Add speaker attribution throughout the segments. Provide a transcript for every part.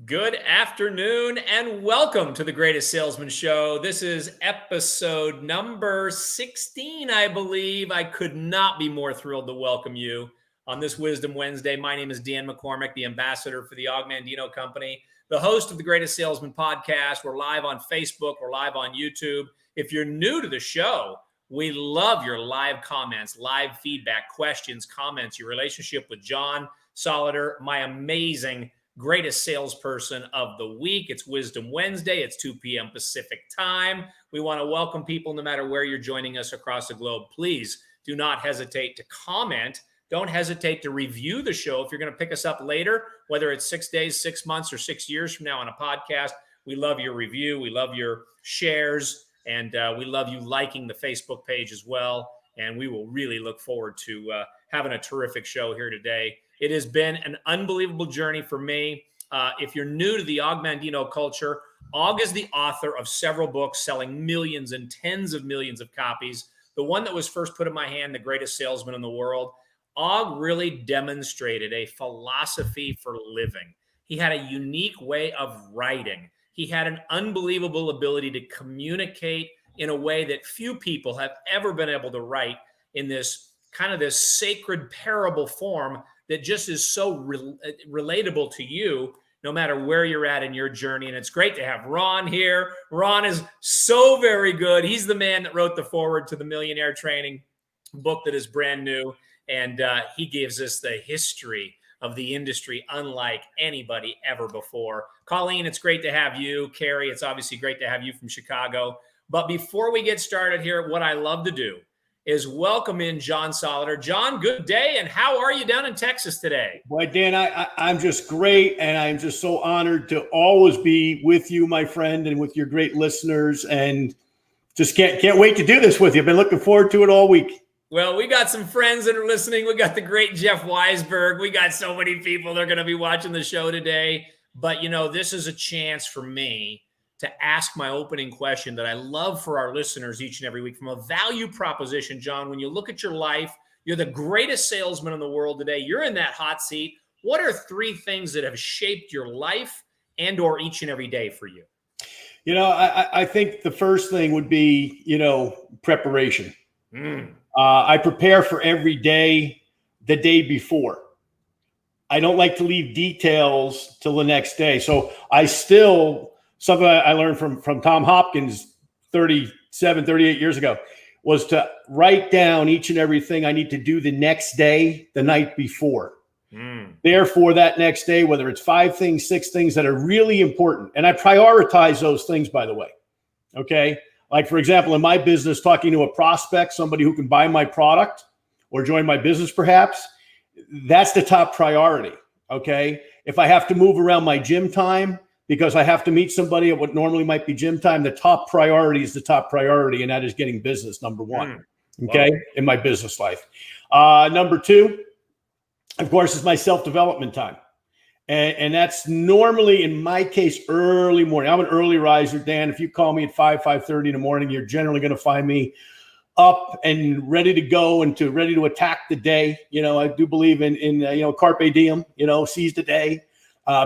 Speaker 1: Good afternoon and welcome to the Greatest Salesman Show. This is episode number 16, I believe. I could not be more thrilled to welcome you on this Wisdom Wednesday. My name is Dan McCormick, the ambassador for the Og Mandino Company, the host of the Greatest Salesman podcast. We're live on Facebook. We're live on YouTube. If you're new to the show, we love your live comments, live feedback, questions, comments, your relationship with John Solleder, my amazing greatest salesperson of the week. It's Wisdom Wednesday. It's 2 p.m. Pacific time. We want to welcome people no matter where you're joining us across the globe. Please do not hesitate to comment. Don't hesitate to review the show. If you're going to pick us up later, whether it's 6 days, 6 months, or 6 years from now on a podcast, we love your review. We love your shares, and we love you liking the Facebook page as well. And we will really look forward to having a terrific show here today. It has been an unbelievable journey for me. If you're new to the Og Mandino culture, Og is the author of several books selling millions and tens of millions of copies. The one that was first put in my hand, The Greatest Salesman in the World, Og really demonstrated a philosophy for living. He had a unique way of writing. He had an unbelievable ability to communicate in a way that few people have ever been able to write in this kind of this sacred parable form that just is so relatable to you no matter where you're at in your journey. And it's great to have Ron here. Ron is so very good. He's the man that wrote the foreword to the Millionaire Training book that is brand new. And he gives us the history of the industry unlike anybody ever before. Colleen, it's great to have you. Carrie, it's obviously great to have you from Chicago. But before we get started here, what I love to do is welcome in John Solleder. John, good day, and how are you down in Texas today?
Speaker 2: Boy, Dan, I'm just great, and I'm just so honored to always be with you, my friend, and with your great listeners, and just can't wait to do this with you. I've been looking forward to it all week.
Speaker 1: Well, we got some friends that are listening. We got the great Jeff Weisberg. We got so many people that are going to be watching the show today. But, you know, this is a chance for me to ask my opening question that I love for our listeners each and every week from a value proposition. John, when you look at your life, you're the greatest salesman in the world today. You're in that hot seat. What are 3 things that have shaped your life and or each and every day for you?
Speaker 2: You know, I think the first thing would be, preparation. I prepare for every day the day before. I don't like to leave details till the next day. So something I learned from Tom Hopkins 38 years ago was to write down each and everything I need to do the next day, the night before. Therefore, that next day, whether it's 5 things, 6 things that are really important. And I prioritize those things, by the way. Okay. Like, for example, in my business, talking to a prospect, somebody who can buy my product or join my business, perhaps, that's the top priority. Okay. If I have to move around my gym time, because I have to meet somebody at what normally might be gym time, the top priority is the top priority, and that is getting business, number 1, okay, in my business life. Number 2, of course, is my self-development time. And that's normally, in my case, early morning. I'm an early riser, Dan. If you call me at 5:30 in the morning, you're generally going to find me up and ready to go and ready to attack the day. I do believe in carpe diem, seize the day.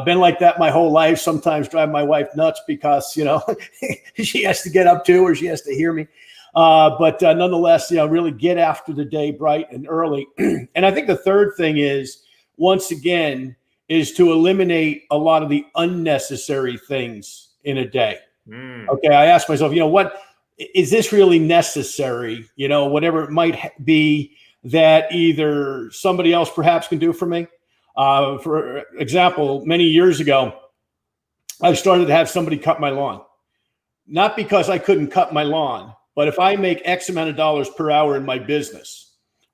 Speaker 2: Been like that my whole life. Sometimes drive my wife nuts because, she has to get up too, or she has to hear me. But nonetheless, really get after the day bright and early. And I think the third thing is, once again, is to eliminate a lot of the unnecessary things in a day. Okay. I ask myself, what is this really necessary? Whatever it might be that either somebody else perhaps can do for me. For example, many years ago, I started to have somebody cut my lawn. Not because I couldn't cut my lawn, but if I make X amount of dollars per hour in my business,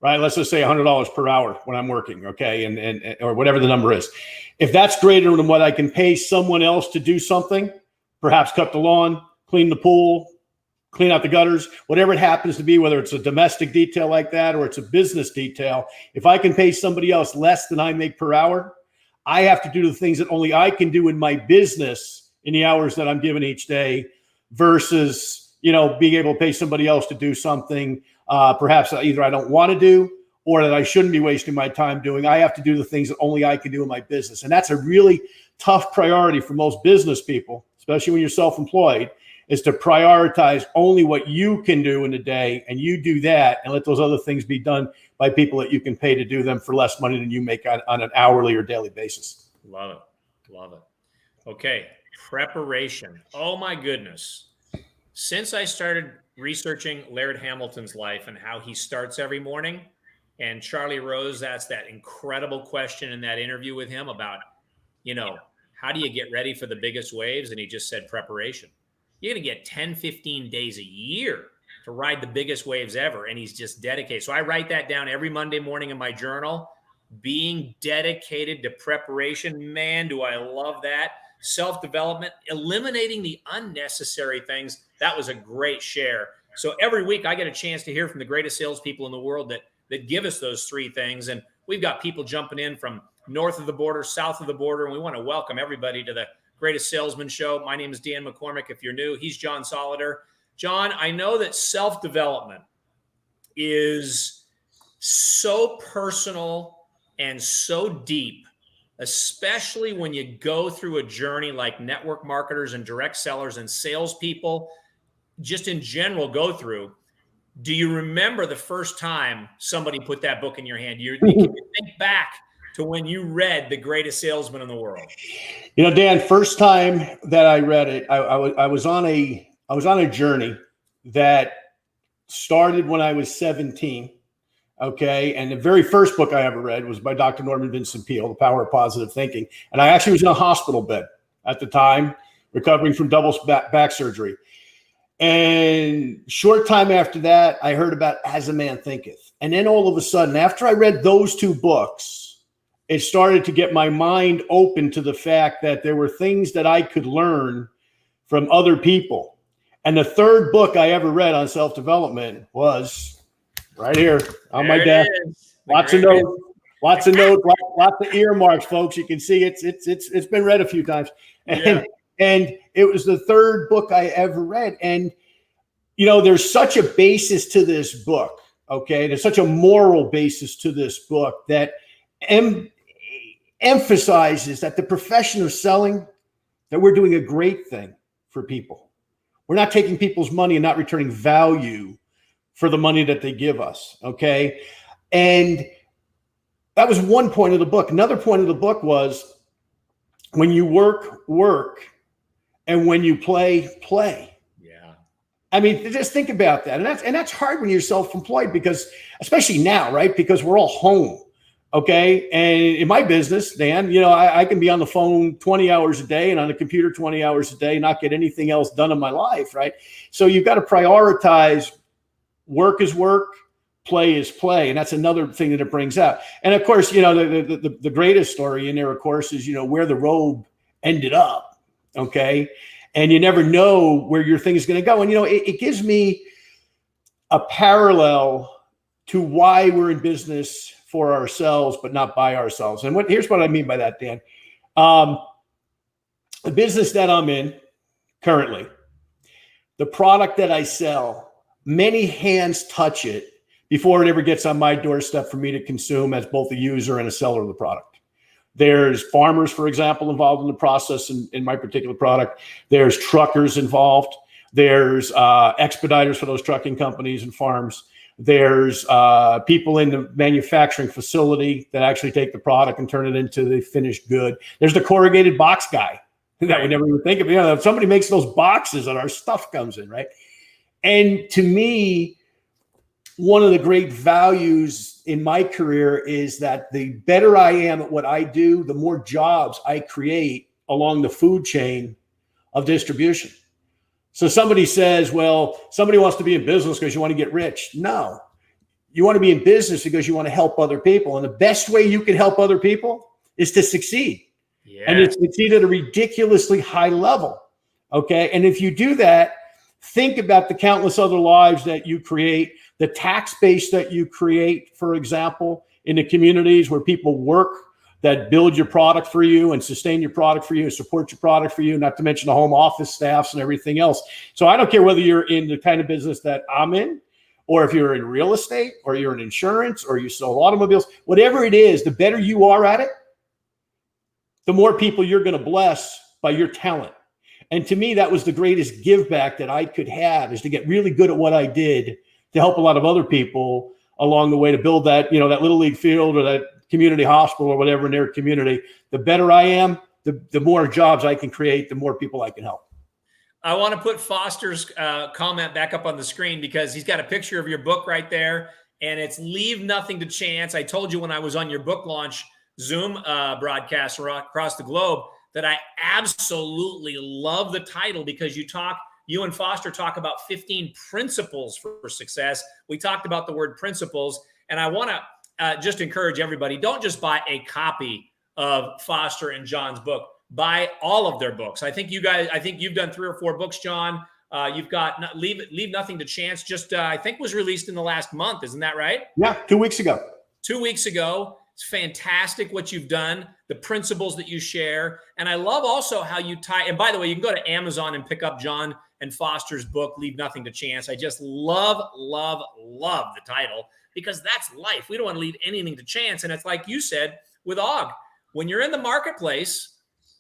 Speaker 2: right? Let's just say $100 per hour when I'm working, okay, and or whatever the number is. If that's greater than what I can pay someone else to do something, perhaps cut the lawn, clean the pool, clean out the gutters, whatever it happens to be, whether it's a domestic detail like that or it's a business detail, if I can pay somebody else less than I make per hour, I have to do the things that only I can do in my business in the hours that I'm given each day versus, being able to pay somebody else to do something perhaps either I don't want to do or that I shouldn't be wasting my time doing. I have to do the things that only I can do in my business. And that's a really tough priority for most business people, especially when you're self-employed, is to prioritize only what you can do in a day, and you do that and let those other things be done by people that you can pay to do them for less money than you make on an hourly or daily basis.
Speaker 1: Love it. Love it. Okay. Preparation. Oh my goodness. Since I started researching Laird Hamilton's life and how he starts every morning, and Charlie Rose asked that incredible question in that interview with him about, how do you get ready for the biggest waves? And he just said preparation. You're going to get 10, 15 days a year to ride the biggest waves ever. And he's just dedicated. So I write that down every Monday morning in my journal. Being dedicated to preparation. Man, do I love that. Self-development, eliminating the unnecessary things. That was a great share. So every week I get a chance to hear from the greatest salespeople in the world that give us those three things. And we've got people jumping in from north of the border, south of the border, and we want to welcome everybody to the Greatest Salesman Show. My name is Dan McCormick. If you're new, he's John Solleder. John, I know that self-development is so personal and so deep, especially when you go through a journey like network marketers and direct sellers and salespeople, just in general, go through. Do you remember the first time somebody put that book in your hand? You can think back to when you read The Greatest Salesman in the World.
Speaker 2: Dan, first time that I read it, I was on a journey that started when I was 17. Okay. And the very first book I ever read was by Dr. Norman Vincent Peale, The Power of Positive Thinking. And I actually was in a hospital bed at the time, recovering from double back surgery. And short time after that, I heard about As a Man Thinketh. And then all of a sudden, after I read those two books, it started to get my mind open to the fact that there were things that I could learn from other people. And the third book I ever read on self-development was right here on my desk. Lots of notes, lots of earmarks, folks. You can see it's been read a few times. And it was the third book I ever read. And, there's such a basis to this book. Okay. There's such a moral basis to this book that emphasizes that the profession of selling, that we're doing a great thing for people. We're not taking people's money and not returning value for the money that they give us. Okay. And that was one point of the book. Another point of the book was when you work, and when you play.
Speaker 1: Yeah.
Speaker 2: I mean, just think about that. And that's hard when you're self-employed, because especially now, right? Because we're all home. Okay. And in my business, Dan, I can be on the phone 20 hours a day and on the computer 20 hours a day, not get anything else done in my life. Right. So you've got to prioritize. Work is work, play is play. And that's another thing that it brings out. And of course, the greatest story in there, of course, is, where the robe ended up. Okay. And you never know where your thing is going to go. And, it gives me a parallel to why we're in business for ourselves, but not by ourselves. And here's what I mean by that, Dan. The business that I'm in currently, the product that I sell, many hands touch it before it ever gets on my doorstep for me to consume as both a user and a seller of the product. There's farmers, for example, involved in the process in my particular product. There's truckers involved. There's expediters for those trucking companies and farms. There's people in the manufacturing facility that actually take the product and turn it into the finished good. There's the corrugated box guy that we never even think of. If somebody makes those boxes and our stuff comes in, right? And to me, one of the great values in my career is that the better I am at what I do, the more jobs I create along the food chain of distribution. So somebody says, well, somebody wants to be in business because you want to get rich. No, you want to be in business because you want to help other people. And the best way you can help other people is to succeed. Yeah. And it's succeed at a ridiculously high level. Okay. And if you do that, think about the countless other lives that you create, the tax base that you create, for example, in the communities where people work that build your product for you and sustain your product for you and support your product for you, not to mention the home office staffs and everything else. So I don't care whether you're in the kind of business that I'm in or if you're in real estate, or you're in insurance, or you sell automobiles, whatever it is, the better you are at it, the more people you're going to bless by your talent. And to me, that was the greatest give back that I could have, is to get really good at what I did to help a lot of other people along the way to build that, that little league field or that community hospital or whatever in their community. The better I am, the more jobs I can create, the more people I can help.
Speaker 1: I want to put Foster's comment back up on the screen because he's got a picture of your book right there, and it's Leave Nothing to Chance. I told you when I was on your book launch Zoom broadcast across the globe that I absolutely love the title because you and Foster talk about 15 principles for success. We talked about the word principles, and I want to just encourage everybody, don't just buy a copy of Foster and John's book. Buy all of their books. I think you've done 3 or 4 books, John. You've got Leave Nothing to Chance. Just I think was released in the last month. Isn't that right?
Speaker 2: Yeah, 2 weeks ago.
Speaker 1: 2 weeks ago. It's fantastic what you've done, the principles that you share. And I love also how you tie, and by the way, you can go to Amazon and pick up John and Foster's book, Leave Nothing to Chance. I just love, love, love the title because that's life. We don't want to leave anything to chance. And it's like you said with Og, when you're in the marketplace,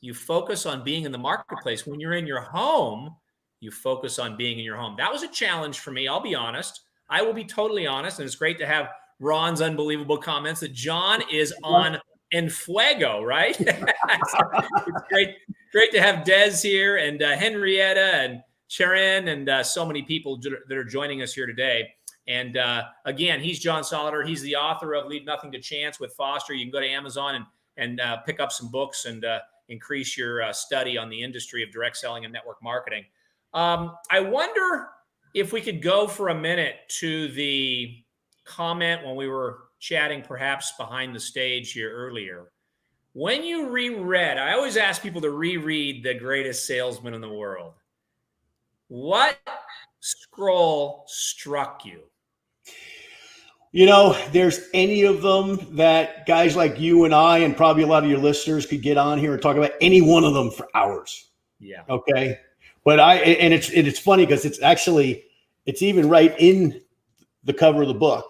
Speaker 1: you focus on being in the marketplace. When you're in your home, you focus on being in your home. That was a challenge for me. I'll be honest. I will be totally honest. And it's great to have Ron's unbelievable comments that John is on en fuego, right? It's great to have Des here and Henrietta and Sharon and so many people that are joining us here today. And again, he's John Solleder. He's the author of Leave Nothing to Chance with Foster. You can go to Amazon and pick up some books and increase your study on the industry of direct selling and network marketing. I wonder if we could go for a minute to the comment when we were chatting perhaps behind the stage here earlier. When you reread, I always ask people to reread The Greatest Salesman in the World. What scroll struck you?
Speaker 2: There's any of them that guys like you and I and probably a lot of your listeners could get on here and talk about any one of them for hours.
Speaker 1: Yeah.
Speaker 2: Okay. But it's funny because it's even right in the cover of the book.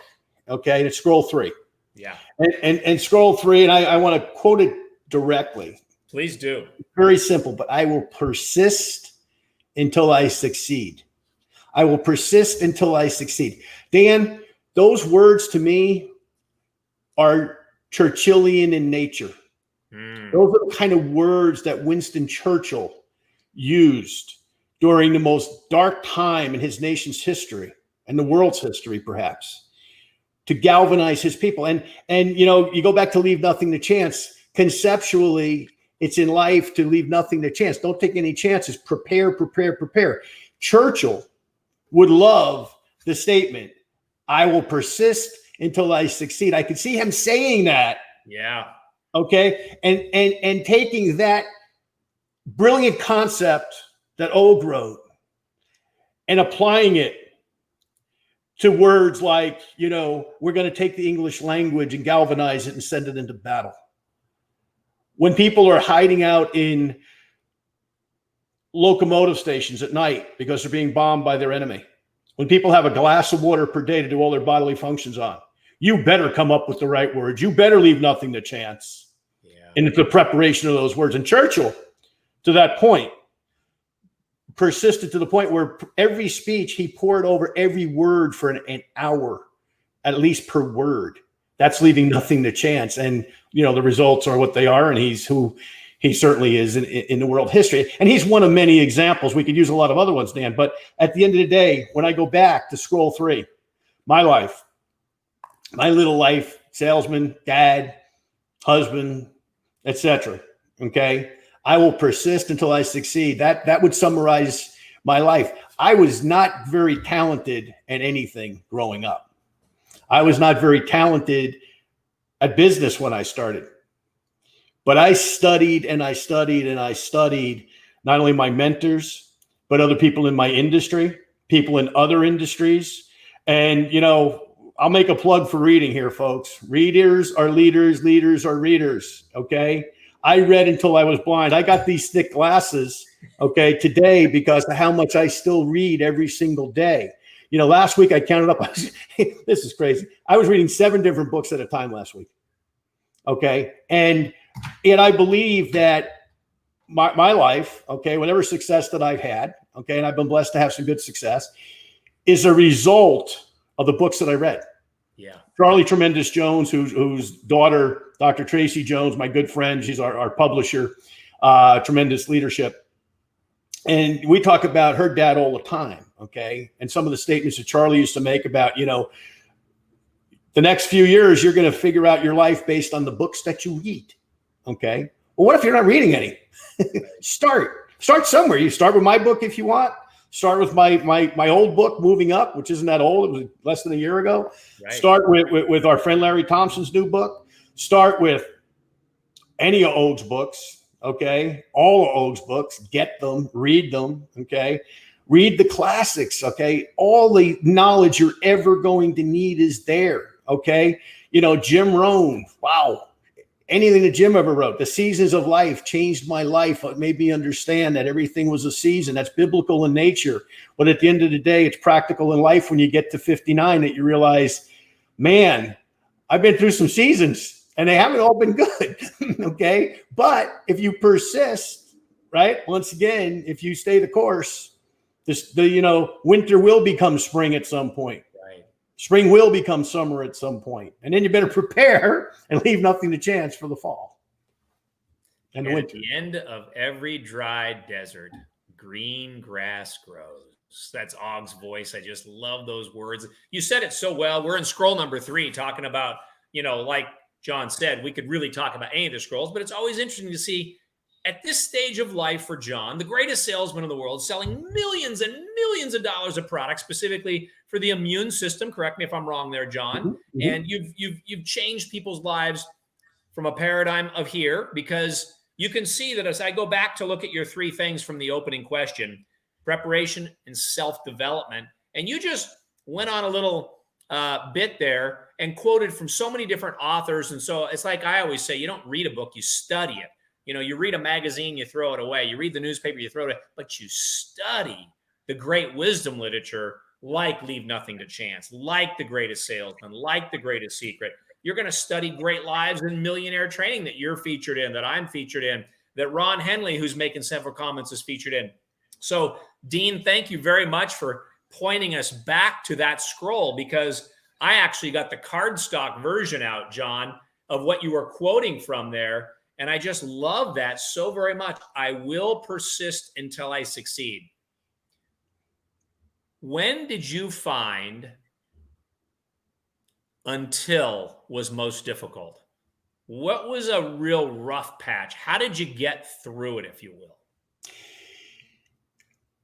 Speaker 2: Okay. And it's scroll 3.
Speaker 1: Yeah.
Speaker 2: And scroll 3. And I want to quote it directly.
Speaker 1: Please do.
Speaker 2: Very simple, but I will persist until I succeed. I will persist until I succeed. Dan, those words to me are Churchillian in nature. Those are the kind of words that Winston Churchill used during the most dark time in his nation's history and the world's history, perhaps, to galvanize his people. And you go back to Leave Nothing to Chance. Conceptually, it's in life to leave nothing to chance. Don't take any chances. Prepare, prepare, prepare. Churchill would love the statement, I will persist until I succeed. I could see him saying that.
Speaker 1: Yeah.
Speaker 2: Okay. And taking that brilliant concept that Og wrote and applying it to words like, we're going to take the English language and galvanize it and send it into battle. When people are hiding out in locomotive stations at night because they're being bombed by their enemy, when people have a glass of water per day to do all their bodily functions on, you better come up with the right words. You better leave nothing to chance. Yeah. In the preparation of those words. And Churchill, to that point, persisted to the point where every speech he poured over every word for an hour, at least per word. That's leaving nothing to chance. And, the results are what they are. And he's who he certainly is in the world history. And he's one of many examples. We could use a lot of other ones, Dan. But at the end of the day, when I go back to scroll 3, my life, my little life, salesman, dad, husband, etc. Okay. I will persist until I succeed. That would summarize my life. I was not very talented at anything growing up. I was not very talented at business when I started. But I studied and I studied and I studied not only my mentors, but other people in my industry, people in other industries. And, I'll make a plug for reading here, folks. Readers are leaders, leaders are readers. Okay. I read until I was blind. I got these thick glasses, today because of how much I still read every single day. last week I counted up. This is crazy. I was reading 7 different books at a time last week. Okay. And I believe that my life, okay, whatever success that I've had, okay, and I've been blessed to have some good success, is a result of the books that I read.
Speaker 1: Yeah.
Speaker 2: Charlie Tremendous Jones, whose daughter, Dr. Tracy Jones, my good friend, she's our publisher, Tremendous Leadership. And we talk about her dad all the time, okay? And some of the statements that Charlie used to make about, the next few years, you're going to figure out your life based on the books that you read, okay? Well, what if you're not reading any? Start somewhere. You start with my book if you want. Start with my old book, Moving Up, which isn't that old. It was less than a year ago. Right. Start with our friend Larry Thompson's new book. Start with any of Og's books, okay? All of Og's books. Get them, read them, okay? Read the classics, okay? All the knowledge you're ever going to need is there, okay? Jim Rohn, wow. Anything that Jim ever wrote, The Seasons of Life changed my life. It made me understand that everything was a season. That's biblical in nature. But at the end of the day, it's practical in life when you get to 59 that you realize, man, I've been through some seasons and they haven't all been good. Okay. But if you persist, right? Once again, if you stay the course, the winter will become spring at some point. Spring will become summer at some point. And then you better prepare and leave nothing to chance for the fall and the winter.
Speaker 1: At the end of every dry desert, green grass grows. That's Og's voice. I just love those words. You said it so well. We're in scroll number 3 talking about, like John said, we could really talk about any of the scrolls, but it's always interesting to see at this stage of life for John, the greatest salesman in the world, selling millions and millions of dollars of products specifically for the immune system. Correct me if I'm wrong there, John. Mm-hmm. And you've changed people's lives from a paradigm of here, because you can see that as I go back to look at your 3 things from the opening question, preparation and self-development, and you just went on a little bit there and quoted from so many different authors. And so it's like I always say, you don't read a book, you study it. You read a magazine, you throw it away. You read the newspaper, you throw it away. But you study the great wisdom literature like Leave Nothing to Chance, like The Greatest Salesman, like The Greatest Secret. You're going to study Great Lives and Millionaire Training that you're featured in, that I'm featured in, that Ron Henley, who's making several comments, is featured in. So, Dean, thank you very much for pointing us back to that scroll, because I actually got the cardstock version out, John, of what you were quoting from there. And I just love that so very much. I will persist until I succeed. When did you find until was most difficult? What was a real rough patch? How did you get through it, if you will?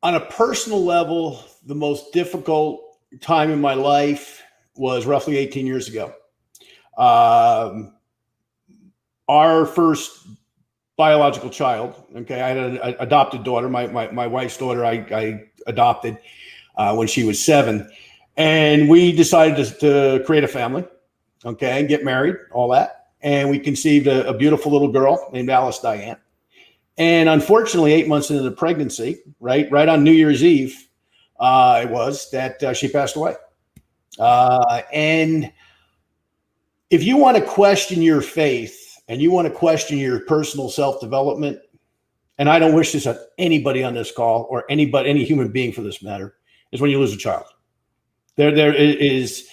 Speaker 2: On a personal level, the most difficult time in my life was roughly 18 years ago. Our first biological child, okay, I had an adopted daughter, my wife's daughter, I adopted when she was 7. And we decided to create a family, okay, and get married, all that. And we conceived a beautiful little girl named Alice Diane. And unfortunately, 8 months into the pregnancy, right on New Year's Eve, it was that she passed away. And if you want to question your faith, and you want to question your personal self-development, and I don't wish this on anybody on this call or any human being for this matter, is when you lose a child. There's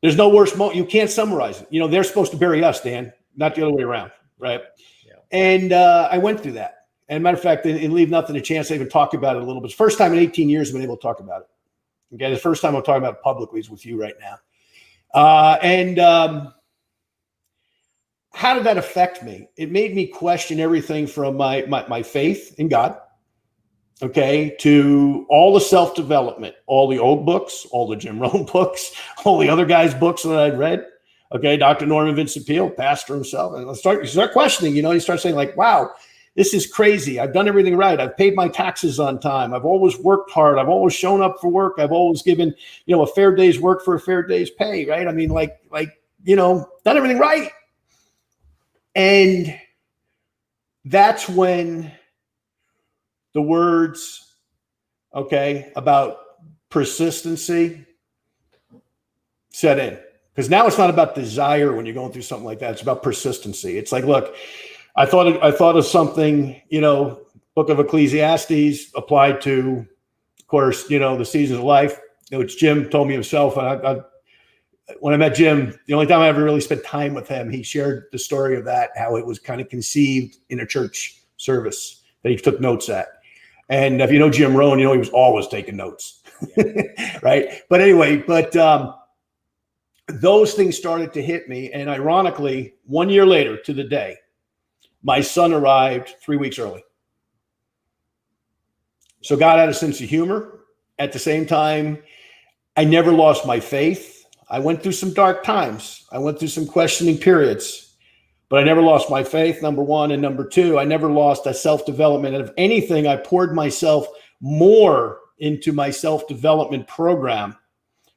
Speaker 2: no worse moment. You can't summarize it. They're supposed to bury us, Dan, not the other way around, right? Yeah. And I went through that. And matter of fact, in Leave Nothing to Chance, I even talked about it a little bit. It's the first time in 18 years I've been able to talk about it. Okay, the first time I'm talking about it publicly is with you right now. How did that affect me? It made me question everything from my faith in God, okay, to all the self-development, all the old books, all the Jim Rohn books, all the other guys' books that I'd read, okay, Dr. Norman Vincent Peale, pastor himself. And you start questioning, you start saying like, wow, this is crazy. I've done everything right. I've paid my taxes on time. I've always worked hard. I've always shown up for work. I've always given, a fair day's work for a fair day's pay, right? I mean, done everything right. And that's when the words, okay, about persistency set in. Because now it's not about desire when you're going through something like that. It's about persistency. It's like, look, I thought of something, Book of Ecclesiastes applied to, of course, the seasons of life, which Jim told me himself. And when I met Jim, the only time I ever really spent time with him, he shared the story of that, how it was kind of conceived in a church service that he took notes at. And if you know Jim Rohn, he was always taking notes, right? But anyway, those things started to hit me. And ironically, 1 year later to the day, my son arrived 3 weeks early. So God had a sense of humor. At the same time, I never lost my faith. I went through some dark times. I went through some questioning periods, but I never lost my faith, number one. And number two, I never lost that self-development. And if anything, I poured myself more into my self-development program,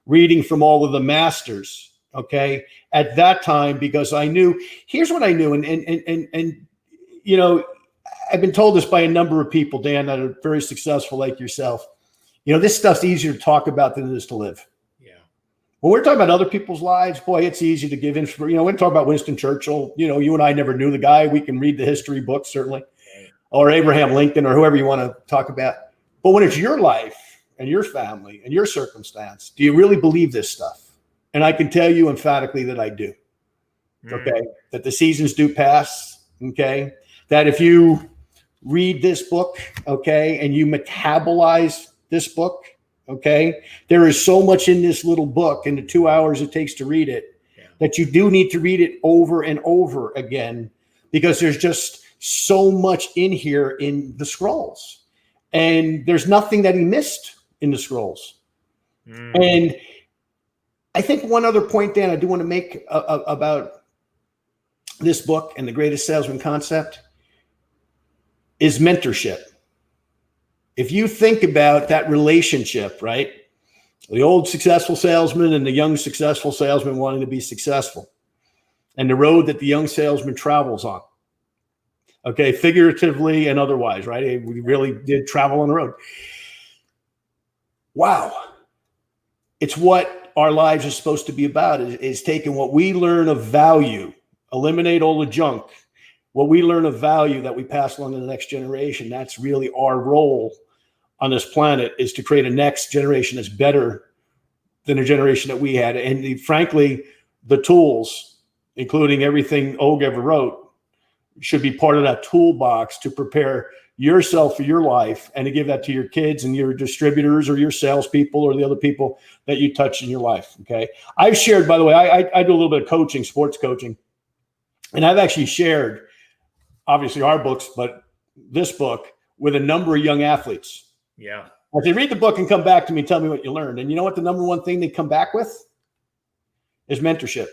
Speaker 2: reading from all of the masters, okay, at that time, because I knew, here's what I knew. And I've been told this by a number of people, Dan, that are very successful like yourself. This stuff's easier to talk about than it is to live.
Speaker 1: Yeah.
Speaker 2: When we're talking about other people's lives, boy, it's easy to give information. We're talking about Winston Churchill. You and I never knew the guy. We can read the history books, certainly, or Abraham Lincoln, or whoever you want to talk about. But when it's your life and your family and your circumstance, do you really believe this stuff? And I can tell you emphatically that I do. Okay. That the seasons do pass. Okay. That if you read this book, okay, and you metabolize this book, okay, there is so much in this little book in the 2 hours it takes to read it that you do need to read it over and over again, because there's just so much in here in the scrolls, and there's nothing that he missed in the scrolls. And I think one other point, Dan, I do want to make about this book and the Greatest Salesman concept is mentorship. If you think about that relationship, right? The old successful salesman and the young successful salesman wanting to be successful, and the road that the young salesman travels on. Okay, figuratively and otherwise, right? We really did travel on the road. Wow. It's what our lives are supposed to be about, is taking what we learn of value, eliminate all the junk, what we learn of value that we pass along to the next generation. That's really our role on this planet, is to create a next generation that's better than the generation that we had. And frankly, the tools, including everything Og ever wrote, should be part of that toolbox to prepare yourself for your life and to give that to your kids and your distributors or your salespeople or the other people that you touch in your life. Okay. I've shared, by the way, I do a little bit of coaching, sports coaching, and I've actually shared, obviously, our books, but this book with a number of young athletes.
Speaker 1: Yeah.
Speaker 2: If they read the book and come back to me, tell me what you learned. And you know what the number one thing they come back with is mentorship.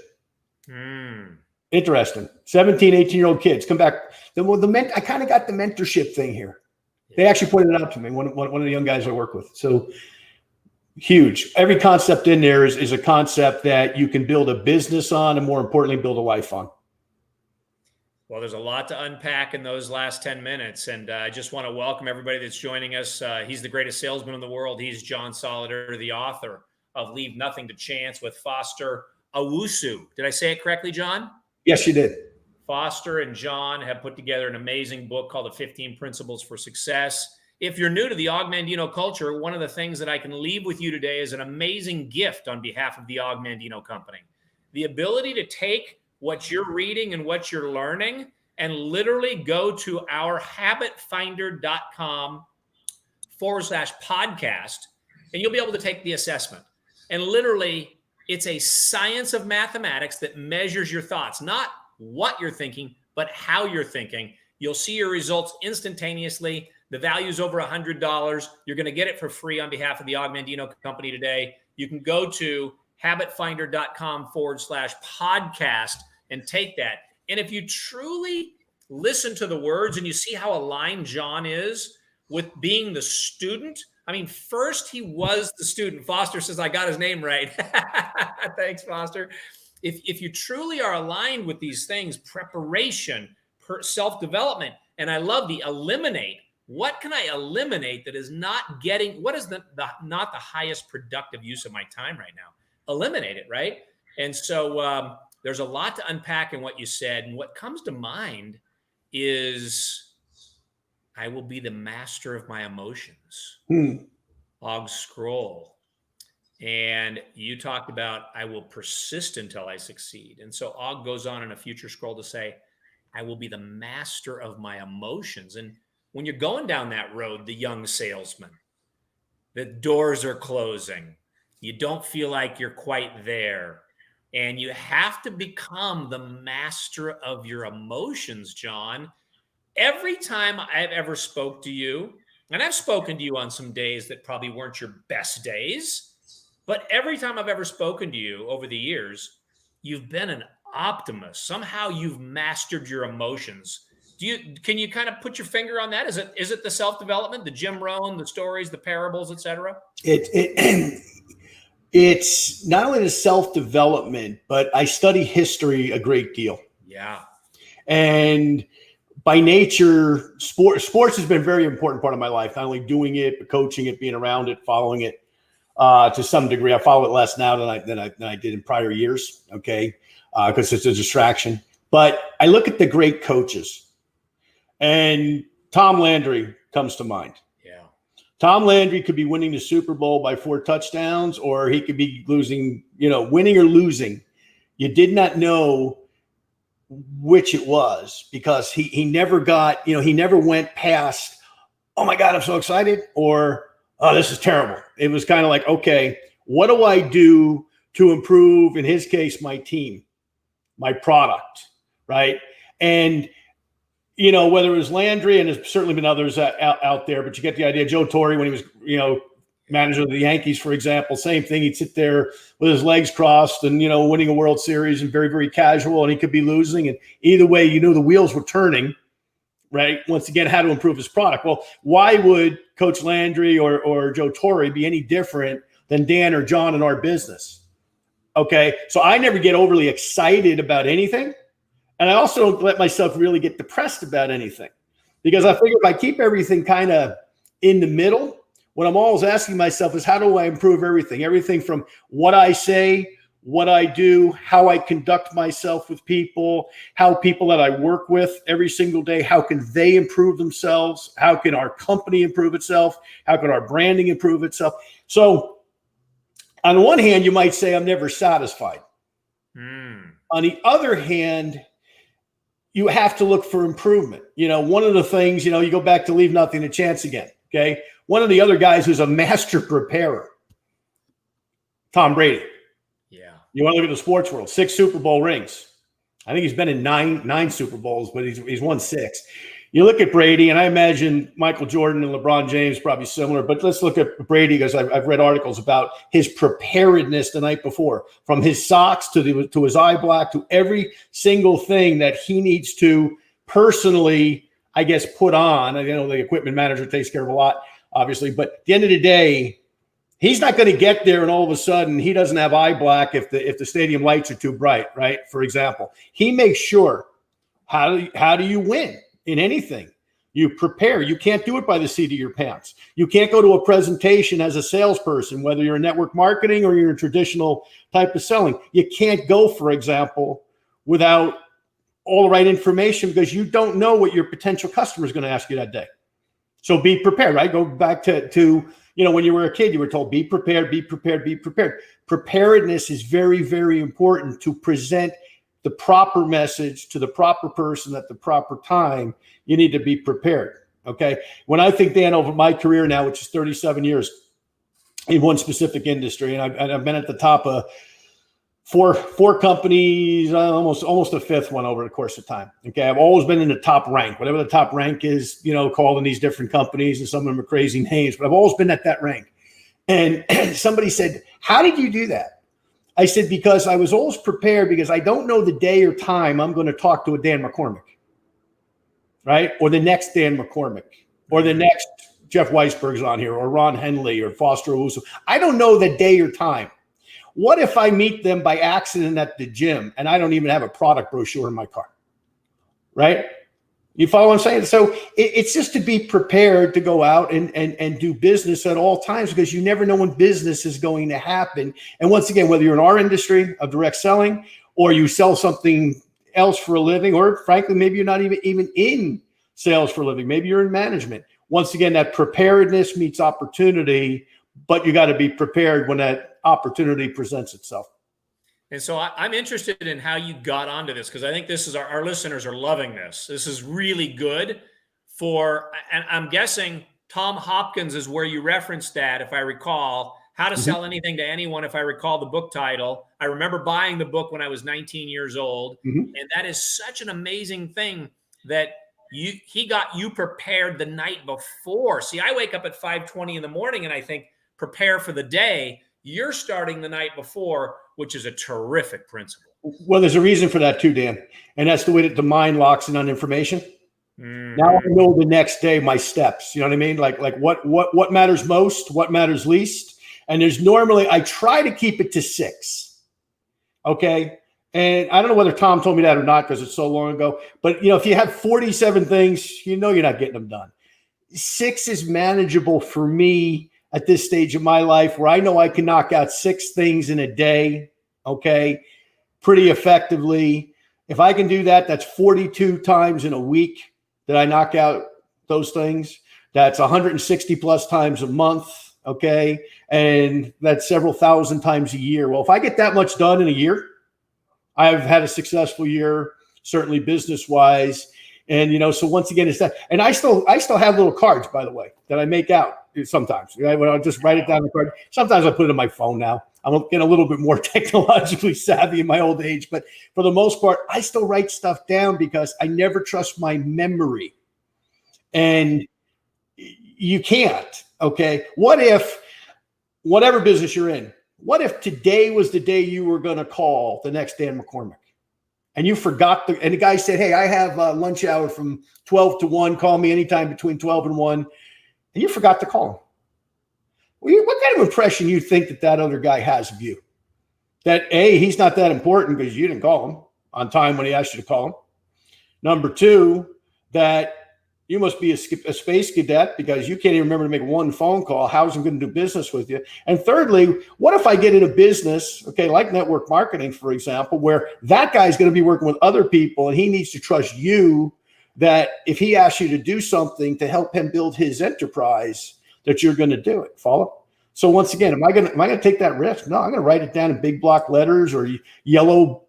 Speaker 2: Interesting. 17, 18-year-old kids come back. I kind of got the mentorship thing here. They actually pointed it out to me, one of the young guys I work with. So huge. Every concept in there is a concept that you can build a business on, and more importantly, build a life on.
Speaker 1: Well, there's a lot to unpack in those last 10 minutes. And I just want to welcome everybody that's joining us. He's the greatest salesman in the world. He's John Solleder, the author of Leave Nothing to Chance with Foster Owusu. Did I say it correctly, John?
Speaker 2: Yes, you did.
Speaker 1: Foster and John have put together an amazing book called The 15 Principles for Success. If you're new to the Og Mandino culture, one of the things that I can leave with you today is an amazing gift on behalf of the Og Mandino Company. The ability to take what you're reading and what you're learning and literally go to our habitfinder.com/podcast, and you'll be able to take the assessment. And literally, it's a science of mathematics that measures your thoughts, not what you're thinking, but how you're thinking. You'll see your results instantaneously. The value's over $100. You're going to get it for free on behalf of the Og Mandino Company today. You can go to habitfinder.com/podcast and take that. And if you truly listen to the words and you see how aligned John is with being the student, I mean, first he was the student. Foster says, I got his name right. Thanks, Foster. If you truly are aligned with these things, preparation, self-development, and I love the eliminate, What can I eliminate that is not getting, what is not the highest productive use of my time right now? Eliminate it, right? And so there's a lot to unpack in what you said. And what comes to mind is I will be the master of my emotions. Og Scroll. And you talked about I will persist until I succeed. And so Og goes on in a future scroll to say, I will be the master of my emotions. And when you're going down that road, the young salesman, the doors are closing. You don't feel like you're quite there. And you have to become the master of your emotions, John. Every time I've ever spoke to you, and I've spoken to you on some days that probably weren't your best days, but every time I've ever spoken to you over the years, you've been an optimist. Somehow you've mastered your emotions. Can you kind of put your finger on that? Is it the self-development, the Jim Rohn, the stories, the parables, etc.?
Speaker 2: It's not only the self-development, but I study history a great deal.
Speaker 1: Yeah.
Speaker 2: And by nature, sports has been a very important part of my life, not only doing it, but coaching it, being around it, following it to some degree. I follow it less now than I did in prior years, okay, because it's a distraction. But I look at the great coaches, and Tom Landry comes to mind.
Speaker 1: Yeah.
Speaker 2: Tom Landry could be winning the Super Bowl by 4 touchdowns, or he could be losing, winning or losing. You did not know which it was, because he never got, he never went past, oh my God, I'm so excited, or, oh, this is terrible. It was kind of like, okay, what do I do to improve, in his case, my team, my product, right? And, whether it was Landry, and there's certainly been others out there, but you get the idea. Joe Torre, when he was, manager of the Yankees, for example, same thing. He'd sit there with his legs crossed and, winning a World Series and very, very casual, and he could be losing. And either way, the wheels were turning, right? Once again, how to improve his product. Well, why would Coach Landry or Joe Torre be any different than Dan or John in our business? Okay. So I never get overly excited about anything. And I also don't let myself really get depressed about anything, because I figure if I keep everything kind of in the middle, what I'm always asking myself is, how do I improve everything? Everything from what I say, what I do, how I conduct myself with people, how people that I work with every single day, how can they improve themselves? How can our company improve itself? How can our branding improve itself? So on the one hand, you might say I'm never satisfied. On the other hand, you have to look for improvement. One of the things, you go back to leave nothing to chance again. Okay. One of the other guys who's a master preparer, Tom Brady.
Speaker 1: Yeah.
Speaker 2: You want to look at the sports world, 6 Super Bowl rings. I think he's been in nine Super Bowls, but he's won 6. You look at Brady, and I imagine Michael Jordan and LeBron James probably similar, but let's look at Brady, because I've read articles about his preparedness the night before, from his socks to his eye black, to every single thing that he needs to personally, I guess, put on. I know the equipment manager takes care of a lot, obviously, but at the end of the day, he's not going to get there and all of a sudden he doesn't have eye black if the stadium lights are too bright, right? For example, he makes sure, how do you win in anything? You prepare. You can't do it by the seat of your pants. You can't go to a presentation as a salesperson, whether you're in network marketing or you're in traditional type of selling. You can't go, for example, without all the right information, because you don't know what your potential customer is going to ask you that day. So be prepared, right? Go back to when you were a kid, you were told, be prepared, be prepared, be prepared. Preparedness is very, very important to present the proper message to the proper person at the proper time. You need to be prepared. Okay. When I think, Dan, over my career now, which is 37 years in one specific industry, and I've been at the top of four companies, almost a fifth one over the course of time. Okay. I've always been in the top rank, whatever the top rank is, called in these different companies, and some of them are crazy names, but I've always been at that rank. And somebody said, how did you do that? I said, because I was always prepared, because I don't know the day or time I'm going to talk to a Dan McCormick, right? Or the next Dan McCormick, or the next Jeff Weisberg's on here, or Ron Henley, or Foster Owusu. I don't know the day or time. What if I meet them by accident at the gym and I don't even have a product brochure in my car, right? You follow what I'm saying? So it's just to be prepared to go out and do business at all times, because you never know when business is going to happen. And once again, whether you're in our industry of direct selling, or you sell something else for a living, or frankly, maybe you're not even in sales for a living, maybe you're in management. Once again, that preparedness meets opportunity, but you got to be prepared when that opportunity presents itself.
Speaker 1: And so I'm interested in how you got onto this, because I think this is our listeners are loving this. This is really good and I'm guessing Tom Hopkins is where you referenced that, if I recall, How to Sell Anything to Anyone, if I recall the book title. I remember buying the book when I was 19 years old. And that is such an amazing thing that he got you prepared the night before. See, I wake up at 5:20 in the morning and I think, prepare for the day. You're starting the night before, which is a terrific principle.
Speaker 2: Well, there's a reason for that too, Dan. And that's the way that the mind locks in on information. Now I know the next day my steps. You know what I mean? Like what matters most, what matters least. And there's normally, I try to keep it to 6. Okay. And I don't know whether Tom told me that or not, because it's so long ago. But if you have 47 things, you're not getting them done. 6 is manageable for me at this stage of my life, where I know I can knock out 6 things in a day, okay, pretty effectively. If I can do that, that's 42 times in a week that I knock out those things. That's 160 plus times a month, okay, and that's several thousand times a year. Well, if I get that much done in a year, I've had a successful year, certainly business-wise. And, so once again, it's that. And I still have little cards, by the way, that I make out sometimes. I'll just write it down on the card. Sometimes I put it in my phone now. I'm getting a little bit more technologically savvy in my old age. But for the most part, I still write stuff down, because I never trust my memory. And you can't, okay? What if, whatever business you're in, what if today was the day you were going to call the next Dan McCormick? And you forgot and the guy said, hey, I have lunch hour from 12 to 1. Call me anytime between 12 and 1. And you forgot to call him. Well, what kind of impression you think that other guy has of you? That A, he's not that important because you didn't call him on time when he asked you to call him. Number 2, that you must be a space cadet because you can't even remember to make one phone call. How's he going to do business with you? And thirdly, what if I get in a business, okay, like network marketing, for example, where that guy's going to be working with other people and he needs to trust you that if he asks you to do something to help him build his enterprise, that you're going to do it. Follow? So once again, am I going to take that risk? No, I'm going to write it down in big block letters or yellow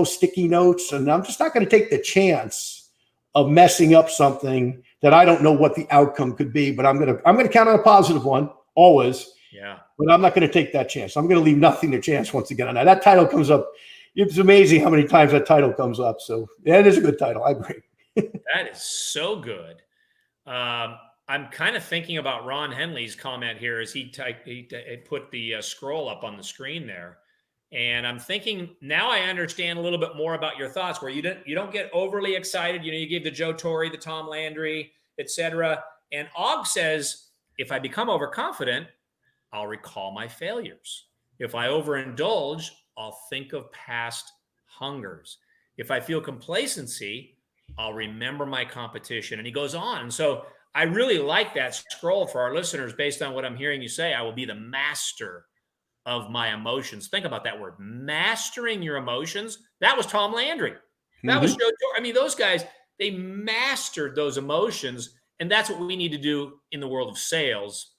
Speaker 2: sticky notes. And I'm just not going to take the chance of messing up something that I don't know what the outcome could be, but I'm going to count on a positive one always.
Speaker 1: Yeah. But
Speaker 2: I'm not going to take that chance. I'm going to leave nothing to chance once again. And that title comes up. It's amazing how many times that title comes up. So yeah, it is a good title. I agree.
Speaker 1: That is so good. I'm kind of thinking about Ron Henley's comment here as he put the scroll up on the screen there. And I'm thinking now I understand a little bit more about your thoughts, where you don't get overly excited. You gave the Joe Torre, the Tom Landry, etc. And Og says, if I become overconfident, I'll recall my failures. If I overindulge, I'll think of past hungers. If I feel complacency, I'll remember my competition. And he goes on. And so I really like that scroll for our listeners based on what I'm hearing you say. I will be the master of my emotions. Think about that word, mastering your emotions. That was Tom Landry. That was Joe Torre. I mean, those guys, they mastered those emotions. And that's what we need to do in the world of sales.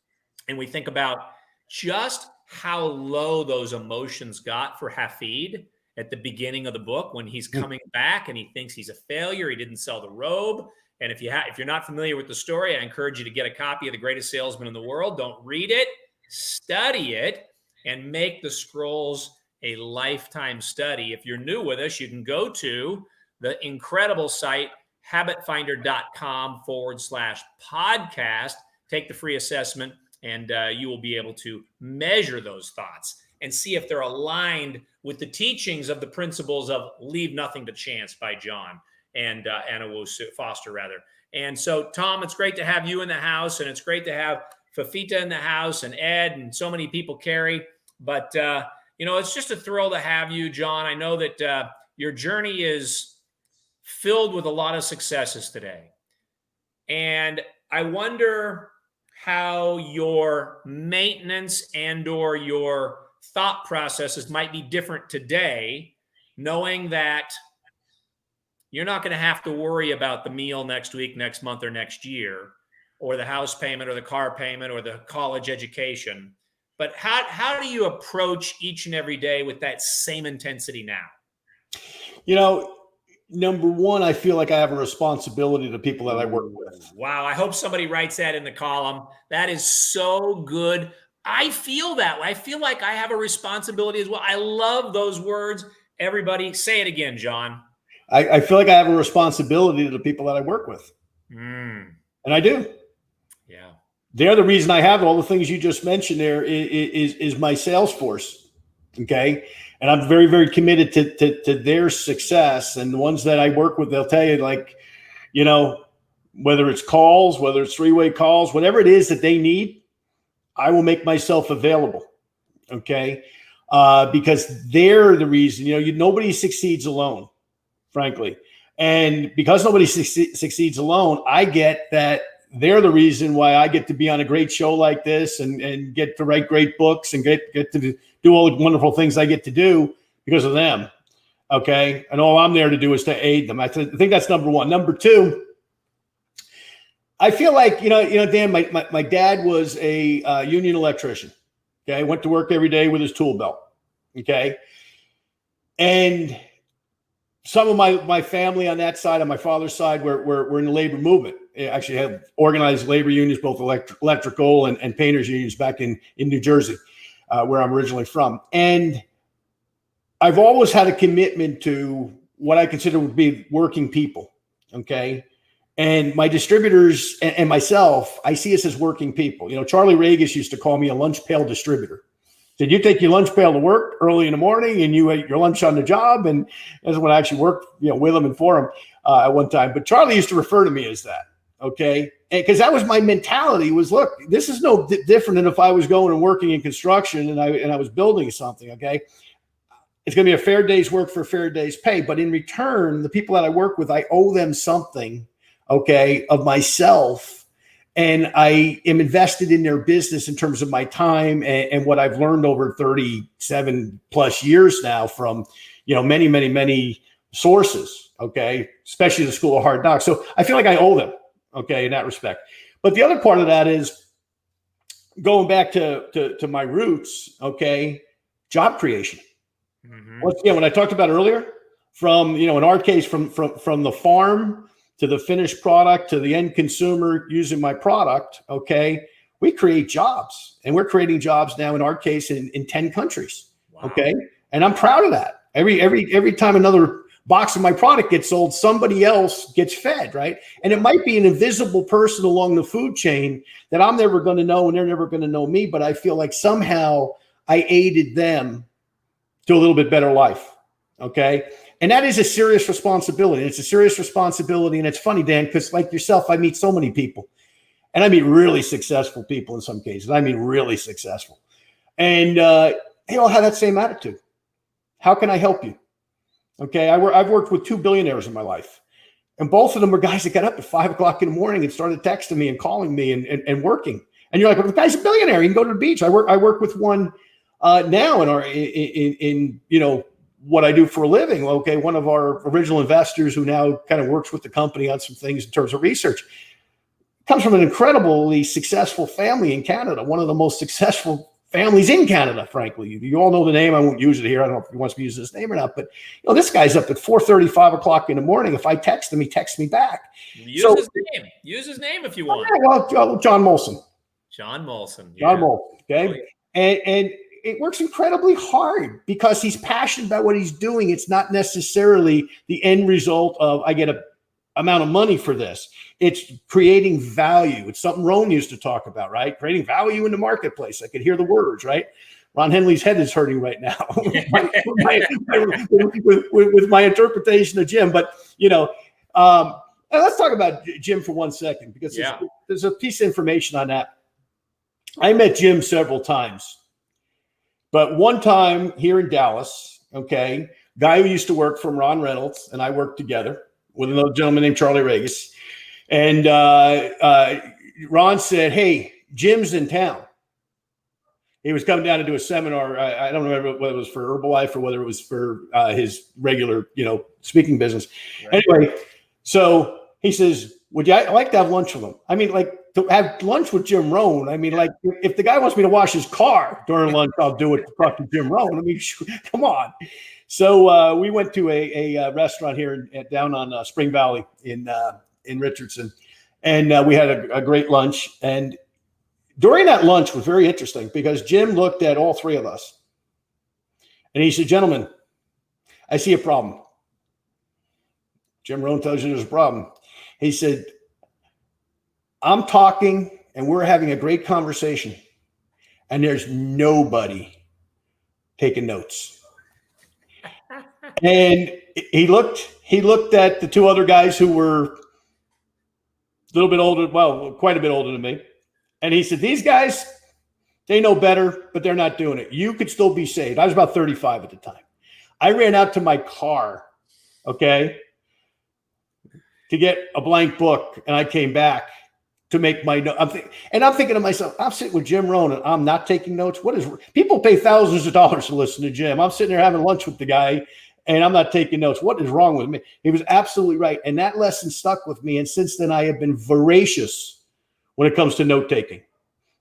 Speaker 1: And we think about just how low those emotions got for Hafid at the beginning of the book when he's coming back and he thinks he's a failure. He didn't sell the robe. And if you're not familiar with the story, I encourage you to get a copy of The Greatest Salesman in the World. Don't read it, study it, and make the scrolls a lifetime study. If you're new with us, you can go to the incredible site, habitfinder.com/podcast, take the free assessment, and you will be able to measure those thoughts and see if they're aligned with the teachings of the principles of Leave Nothing to Chance by John and Anna Foster, rather. And so, Tom, it's great to have you in the house, and it's great to have Fafita in the house, and Ed, and so many people, Carrie. But, it's just a thrill to have you, John. I know that your journey is filled with a lot of successes today. And I wonder how your maintenance and or your thought processes might be different today, knowing that you're not going to have to worry about the meal next week, next month, or next year, or the house payment or the car payment or the college education. But how do you approach each and every day with that same intensity now?
Speaker 2: You know, number one, I feel like I have a responsibility to the people that I work with.
Speaker 1: Wow. I hope somebody writes that in the column. That is so good. I feel that way. I feel like I have a responsibility as well. I love those words. Everybody say it again, John.
Speaker 2: I feel like I have a responsibility to the people that I work with. And I do.
Speaker 1: Yeah.
Speaker 2: They're the reason I have all the things you just mentioned there is my sales force. Okay. And I'm very, very committed to their success. And the ones that I work with, they'll tell you, like, you know, whether it's calls, whether it's three-way calls, whatever it is that they need, I will make myself available. Okay. Because they're the reason, you know, nobody succeeds alone, frankly. And because nobody succeeds alone, I get that they're the reason why I get to be on a great show like this and get to write great books and get to do all the wonderful things I get to do because of them. Okay. And all I'm there to do is to aid them. I think that's number one. Number two, I feel like, you know, Dan, my dad was a union electrician. Okay. Went to work every day with his tool belt. Okay. And some of my family on that side, on my father's side, were in the labor movement. They actually have organized labor unions, both electrical and painters unions back in New Jersey, where I'm originally from. And I've always had a commitment to what I consider would be working people. Okay. And my distributors and myself, I see us as working people. You know, Charlie Regis used to call me a lunch pail distributor. Did you take your lunch pail to work early in the morning and you ate your lunch on the job? And that's when I actually worked, you know, with him and for him at one time. But Charlie used to refer to me as that. Okay. And because that was my mentality was, look, this is no different than if I was going and working in construction and I was building something. Okay. It's going to be a fair day's work for a fair day's pay. But in return, the people that I work with, I owe them something, okay, of myself. And I am invested in their business in terms of my time and what I've learned over 37 plus years now from, you know, many, many, many sources. Okay. Especially the School of Hard Knocks. So I feel like I owe them. Okay. In that respect. But the other part of that is going back to my roots. Okay. Job creation. Once again, when I talked about earlier, from, you know, in our case, from the farm to the finished product to the end consumer using my product, okay, we create jobs. And we're creating jobs now, in our case, in 10 countries. Wow. Okay. And I'm proud of that. Every time another box of my product gets sold, somebody else gets fed, right? And it might be an invisible person along the food chain that I'm never going to know and they're never going to know me, but I feel like somehow I aided them to a little bit better life. Okay. And that is a serious responsibility. It's a serious responsibility. And it's funny, Dan, because like yourself, I meet so many people and I meet really successful people in some cases. I mean, really successful. And they all have that same attitude. How can I help you? Okay. I've worked with 2 billionaires in my life. And both of them were guys that got up at 5 o'clock in the morning and started texting me and calling me and working. And you're like, well, the guy's a billionaire. He can go to the beach. I work with one now in you know, what I do for a living. Okay. One of our original investors who now kind of works with the company on some things in terms of research comes from an incredibly successful family in Canada. One of the most successful families in Canada, frankly. You all know the name. I won't use it here. I don't know if he wants me to use this name or not, but you know, this guy's up at 4:30, 5 o'clock in the morning. If I text him, he texts me back.
Speaker 1: Use his name if you want.
Speaker 2: Well, John Molson.
Speaker 1: John Molson.
Speaker 2: Yeah. John Molson. Okay. Oh, yeah. And it works incredibly hard because he's passionate about what he's doing. It's not necessarily the end result of I get a amount of money for this. It's creating value. It's something Rohn used to talk about, right? Creating value in the marketplace. I could hear the words, right? Ron Henley's head is hurting right now with my interpretation of Jim. But, you know, let's talk about Jim for 1 second because there's a piece of information on that. I met Jim several times. But one time here in Dallas, okay, guy who used to work from Ron Reynolds and I worked together. with another gentleman named Charlie Regis. And Ron said, hey, Jim's in town. He was coming down to do a seminar. I don't remember whether it was for Herbalife or whether it was for his regular, speaking business. Right. Anyway, so he says, would you like to have lunch with him? I mean, like to have lunch with Jim Rohn. I mean, like if the guy wants me to wash his car during lunch, I'll do it to talk to Jim Rohn. I mean, come on. So we went to a restaurant here down on Spring Valley in Richardson, and we had a great lunch. And during that lunch was very interesting because Jim looked at all three of us and he said, gentlemen, I see a problem. Jim Rohn tells you there's a problem. He said, I'm talking and we're having a great conversation and there's nobody taking notes. And he looked at the two other guys who were a little bit older, well, quite a bit older than me. And he said, these guys, they know better, but they're not doing it. You could still be saved. I was about 35 at the time. I ran out to my car, okay, to get a blank book, and I came back to make my note. I'm thinking to myself, I'm sitting with Jim Rohn, and I'm not taking notes. People pay thousands of dollars to listen to Jim. I'm sitting there having lunch with the guy, and I'm not taking notes. What is wrong with me? He was absolutely right, and that lesson stuck with me. And since then, I have been voracious when it comes to note taking.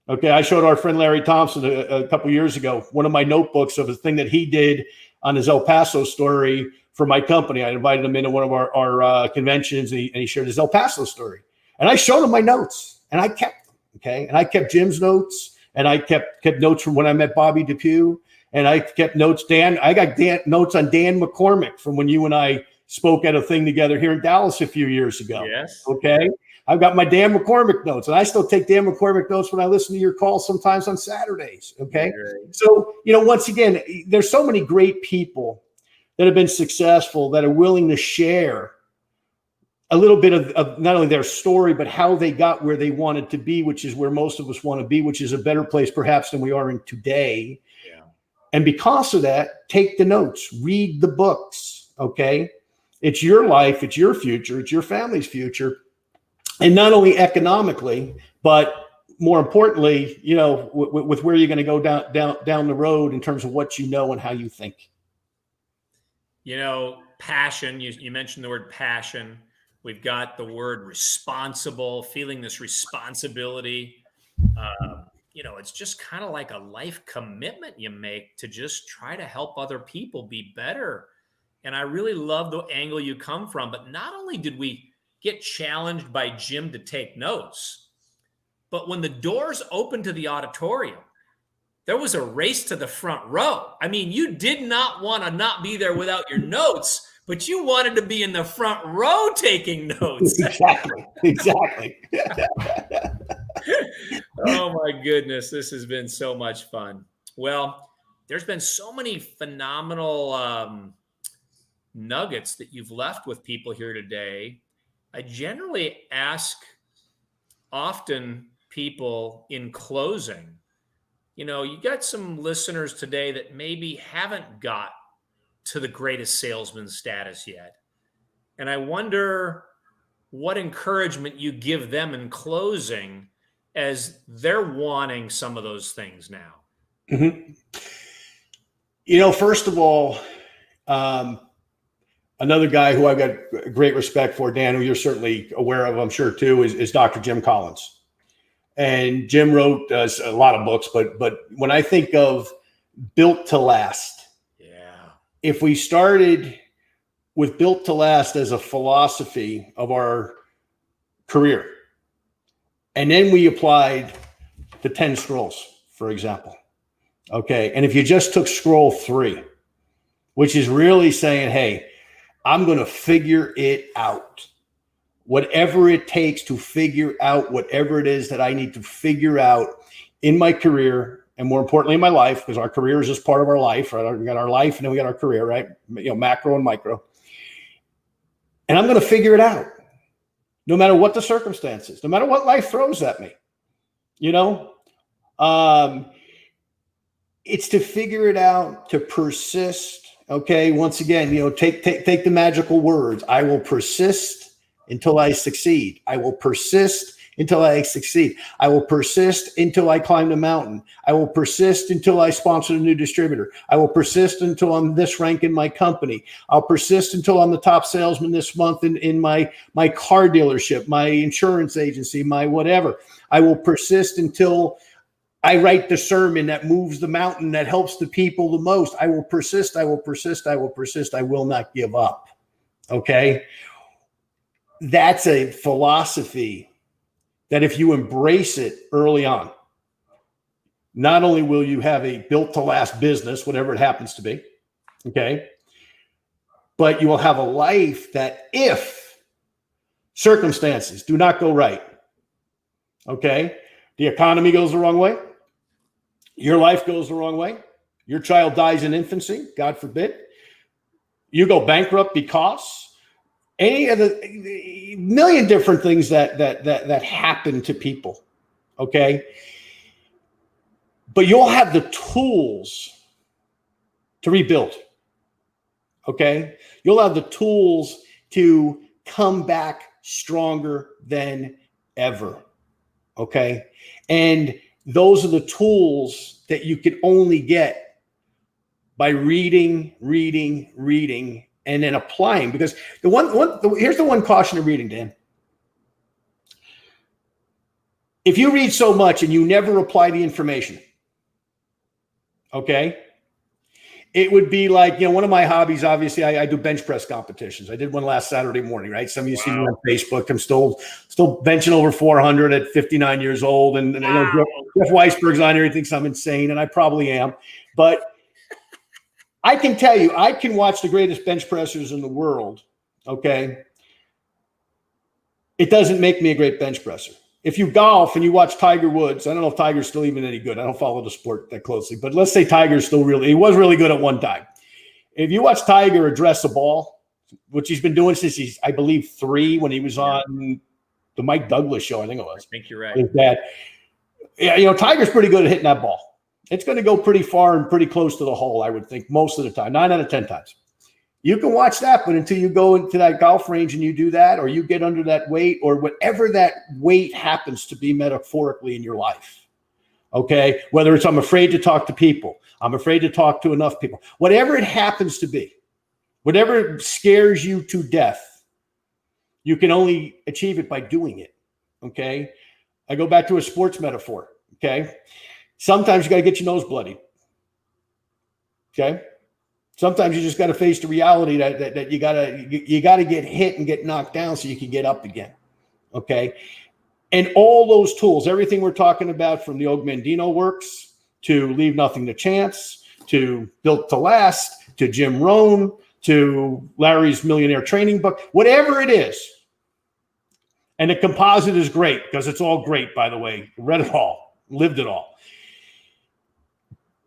Speaker 2: Okay, I showed our friend Larry Thompson a couple years ago one of my notebooks of a thing that he did on his El Paso story for my company. I invited him into one of our conventions, and he shared his El Paso story. And I showed him my notes, and I kept them. Okay, and I kept Jim's notes, and I kept notes from when I met Bobby DePew, and I kept notes. I got notes on Dan McCormick from when you and I spoke at a thing together here in Dallas a few years ago.
Speaker 1: Yes.
Speaker 2: Okay. I've got my Dan McCormick notes, and I still take Dan McCormick notes when I listen to your calls sometimes on Saturdays. Okay. Right. So, once again, there's so many great people that have been successful that are willing to share a little bit of not only their story, but how they got where they wanted to be, which is where most of us want to be, which is a better place perhaps than we are in today. Yeah. And because of that, take the notes, read the books. Okay. It's your life. It's your future. It's your family's future. And not only economically, but more importantly, with where you're going to go down the road in terms of what you know and how you think.
Speaker 1: Passion. You mentioned the word passion. We've got the word responsible, feeling this responsibility. It's just kind of like a life commitment you make to just try to help other people be better. And I really love the angle you come from. But not only did we get challenged by Jim to take notes, but when the doors opened to the auditorium, there was a race to the front row. I mean, you did not want to not be there without your notes, but you wanted to be in the front row taking notes.
Speaker 2: Exactly.
Speaker 1: Oh my goodness. This has been so much fun. Well, there's been so many phenomenal nuggets that you've left with people here today. I generally ask often people in closing, you got some listeners today that maybe haven't got to the greatest salesman status yet. And I wonder what encouragement you give them in closing as they're wanting some of those things now.
Speaker 2: Mm-hmm. First of all, another guy who I've got great respect for, Dan, who you're certainly aware of, I'm sure too, is Dr. Jim Collins. And Jim wrote a lot of books, but when I think of Built to Last, if we started with Built to Last as a philosophy of our career, and then we applied the 10 scrolls, for example, okay, and if you just took scroll 3, which is really saying, hey, I'm going to figure it out. Whatever it takes to figure out whatever it is that I need to figure out in my career, and more importantly in my life, because our career is just part of our life, right? We got our life and then we got our career, right? Macro and micro. And I'm going to figure it out, no matter what the circumstances, no matter what life throws at me. It's to figure it out, to persist, Okay. Once again, take the magical words. I will persist until I succeed. I will persist until I succeed. I will persist until I climb the mountain. I will persist until I sponsor a new distributor. I will persist until I'm this rank in my company. I'll persist until I'm the top salesman this month in my car dealership, my insurance agency, my whatever. I will persist until I write the sermon that moves the mountain, that helps the people the most. I will persist. I will persist. I will persist. I will not give up. Okay. That's a philosophy that if you embrace it early on, not only will you have a built to last business, whatever it happens to be, okay, but you will have a life that if circumstances do not go right, okay, the economy goes the wrong way, your life goes the wrong way, your child dies in infancy, God forbid, you go bankrupt because any of the million different things that happen to people, okay? But you'll have the tools to rebuild, okay? You'll have the tools to come back stronger than ever, okay? And those are the tools that you can only get by reading, and then applying. Because here's the one caution of reading, Dan. If you read so much and you never apply the information, okay, it would be like, one of my hobbies, obviously, I do bench press competitions. I did one last Saturday morning, right? Some of you see me on Facebook. I'm still benching over 400 at 59 years old. And I know Jeff Weisberg's on here. He thinks I'm insane, and I probably am. But I can tell you, I can watch the greatest bench pressers in the world, okay? It doesn't make me a great bench presser. If you golf and you watch Tiger Woods, I don't know if Tiger's still even any good. I don't follow the sport that closely, but let's say Tiger's still he was really good at one time. If you watch Tiger address a ball, which he's been doing since he's, I believe, 3 when he was on the Mike Douglas show, I think it was.
Speaker 1: I think you're right.
Speaker 2: His dad. Yeah, Tiger's pretty good at hitting that ball. It's going to go pretty far and pretty close to the hole, I would think, most of the time, 9 out of 10 times. You can watch that, but until you go into that golf range and you do that, or you get under that weight, or whatever that weight happens to be metaphorically in your life, okay? Whether it's I'm afraid to talk to people, I'm afraid to talk to enough people, whatever it happens to be, whatever scares you to death, you can only achieve it by doing it, okay? I go back to a sports metaphor, okay? Sometimes you got to get your nose bloodied. Okay. Sometimes you just got to face the reality that you got to get hit and get knocked down so you can get up again. Okay. And all those tools, everything we're talking about, from the Og Mandino works to Leave Nothing to Chance, to Built to Last, to Jim Rohn, to Larry's Millionaire Training Book, whatever it is. And the composite is great because it's all great, by the way. Read it all, lived it all.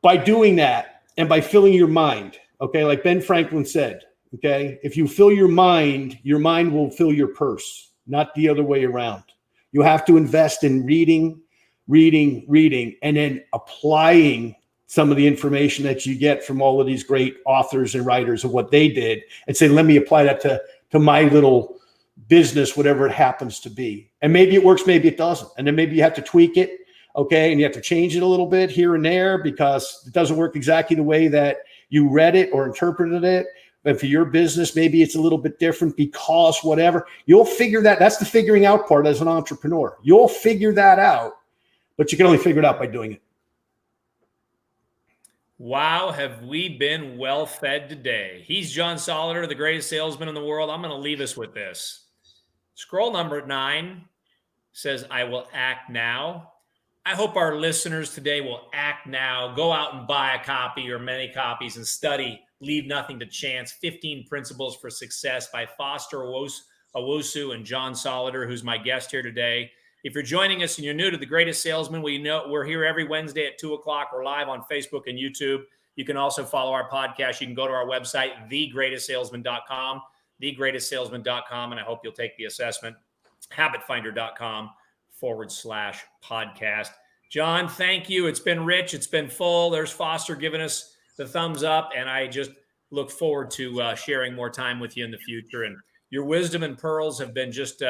Speaker 2: By doing that and by filling your mind, okay, like Ben Franklin said, okay, if you fill your mind will fill your purse, not the other way around. You have to invest in reading, and then applying some of the information that you get from all of these great authors and writers of what they did, and say, let me apply that to my little business, whatever it happens to be. And maybe it works, maybe it doesn't. And then maybe you have to tweak it. Okay. And you have to change it a little bit here and there because it doesn't work exactly the way that you read it or interpreted it. But for your business, maybe it's a little bit different because whatever. You'll figure that. That's the figuring out part as an entrepreneur. You'll figure that out, but you can only figure it out by doing it.
Speaker 1: Wow, have we been well fed today? He's John Solleder, the greatest salesman in the world. I'm going to leave us with this. Scroll number 9 says, I will act now. I hope our listeners today will act now. Go out and buy a copy or many copies and study Leave Nothing to Chance, 15 Principles for Success by Foster Owusu and John Solleder, who's my guest here today. If you're joining us and you're new to The Greatest Salesman, we know we're here every Wednesday at 2 o'clock. We're live on Facebook and YouTube. You can also follow our podcast. You can go to our website, thegreatestsalesman.com, thegreatestsalesman.com, and I hope you'll take the assessment, habitfinder.com/podcast. John, thank you. It's been rich. It's been full. There's Foster giving us the thumbs up. And look forward to sharing more time with you in the future. And your wisdom and pearls have been just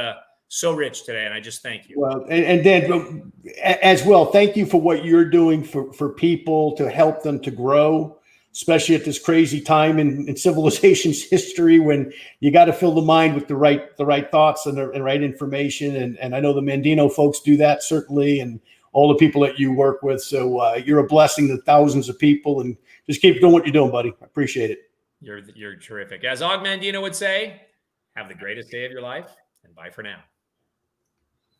Speaker 1: so rich today. And I just thank you.
Speaker 2: Well, and Dan, as well, thank you for what you're doing for people to help them to grow, especially at this crazy time in civilization's history when you got to fill the mind with the right thoughts and the right information. And I know the Mandino folks do that certainly, and all the people that you work with. So you're a blessing to thousands of people, and just keep doing what you're doing, buddy. I appreciate it.
Speaker 1: You're terrific. As Og Mandino would say, have the greatest day of your life, and bye for now.